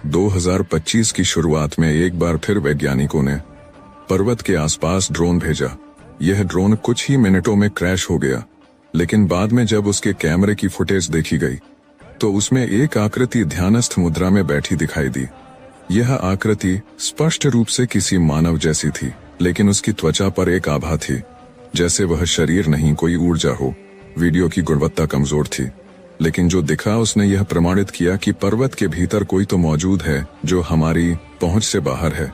2025 की शुरुआत में एक बार फिर वैज्ञानिकों ने पर्वत के आसपास ड्रोन भेजा। यह ड्रोन कुछ ही मिनटों में क्रैश हो गया, लेकिन बाद में जब उसके कैमरे की फुटेज देखी गई तो उसमें एक आकृति ध्यानस्थ मुद्रा में बैठी दिखाई दी। यह आकृति स्पष्ट रूप से किसी मानव जैसी थी, लेकिन उसकी त्वचा पर एक आभा थी, जैसे वह शरीर नहीं कोई ऊर्जा हो। वीडियो की गुणवत्ता कमजोर थी, लेकिन जो दिखा उसने यह प्रमाणित किया कि पर्वत के भीतर कोई तो मौजूद है जो हमारी पहुंच से बाहर है।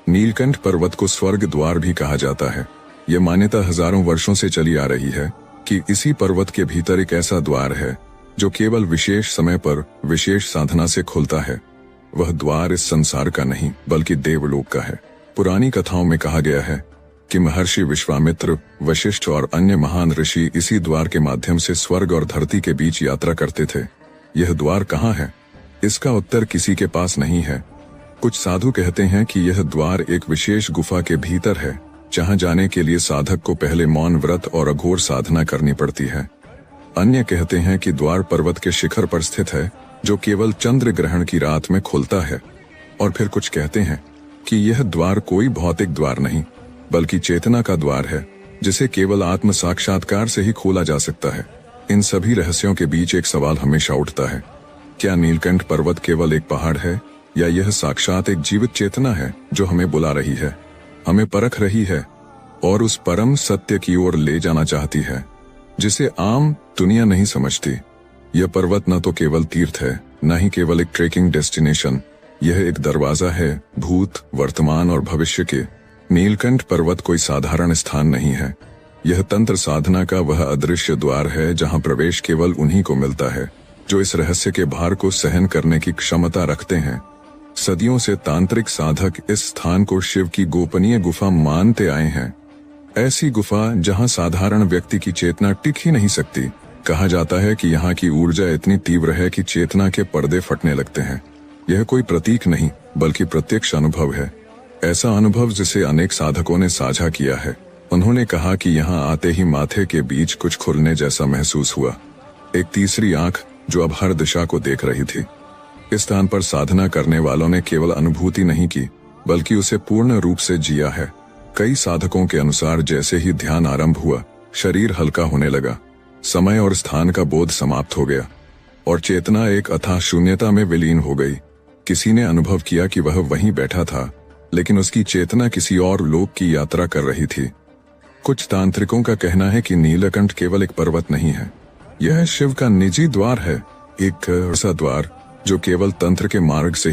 नीलकंठ पर्वत को स्वर्ग द्वार भी कहा जाता है। यह मान्यता हजारों वर्षों से चली आ रही है कि इसी पर्वत के भीतर एक ऐसा द्वार है जो केवल विशेष समय पर विशेष साधना से खुलता है। वह द्वार इस संसार का नहीं बल्कि देवलोक का है। पुरानी कथाओं में कहा गया है कि महर्षि विश्वामित्र, वशिष्ठ और अन्य महान ऋषि इसी द्वार के माध्यम से स्वर्ग और धरती के बीच यात्रा करते थे। यह द्वार कहाँ है, इसका उत्तर किसी के पास नहीं है। कुछ साधु कहते हैं कि यह द्वार एक विशेष गुफा के भीतर है, जहां जाने के लिए साधक को पहले मौन व्रत और अघोर साधना करनी पड़ती है। अन्य कहते हैं कि द्वार पर्वत के शिखर पर स्थित है, जो केवल चंद्र ग्रहण की रात में खुलता है। और फिर कुछ कहते हैं कि यह द्वार कोई भौतिक द्वार नहीं बल्कि चेतना का द्वार है, जिसे केवल आत्म साक्षात्कार से ही खोला जा सकता है। इन सभी रहस्यों के बीच एक सवाल हमेशा उठता है, क्या नीलकंठ पर्वत केवल एक पहाड़ है या यह साक्षात एक जीवित चेतना है जो हमें बुला रही है, हमें परख रही है और उस परम सत्य की ओर ले जाना चाहती है जिसे आम दुनिया नहीं समझती। यह पर्वत न तो केवल तीर्थ है, न ही केवल एक ट्रेकिंग डेस्टिनेशन। यह एक दरवाजा है भूत, वर्तमान और भविष्य के। नीलकंठ पर्वत कोई साधारण स्थान नहीं है। यह तंत्र साधना का वह अदृश्य द्वार है जहां प्रवेश केवल उन्हीं को मिलता है जो इस रहस्य के भार को सहन करने की क्षमता रखते हैं। सदियों से तांत्रिक साधक इस स्थान को शिव की गोपनीय गुफा मानते आए हैं। ऐसी गुफा जहां साधारण व्यक्ति की चेतना टिक ही नहीं सकती। कहा जाता है कि यहाँ की ऊर्जा इतनी तीव्र है कि चेतना के पर्दे फटने लगते हैं। यह कोई प्रतीक नहीं बल्कि प्रत्यक्ष अनुभव है, ऐसा अनुभव जिसे अनेक साधकों ने साझा किया है। उन्होंने कहा कि यहाँ आते ही माथे के बीच कुछ खुलने जैसा महसूस हुआ, एक तीसरी आंख जो अब हर दिशा को देख रही थी। इस स्थान पर साधना करने वालों ने केवल अनुभूति नहीं की बल्कि उसे पूर्ण रूप से जिया है। कई साधकों के अनुसार जैसे ही ध्यान आरंभ हुआ, शरीर हल्का होने लगा, समय और स्थान का बोध समाप्त हो गया और चेतना एक अथाह शून्यता में विलीन हो गई। किसी ने अनुभव किया कि वह वहीं बैठा था, लेकिन उसकी चेतना किसी और लोक की यात्रा कर रही थी। कुछ तांत्रिकों का कहना है कि नीलकंठ केवल एक पर्वत नहीं है, यह शिव का निजी द्वार है, एक ऐसा द्वार जो केवल तंत्र के मार्ग से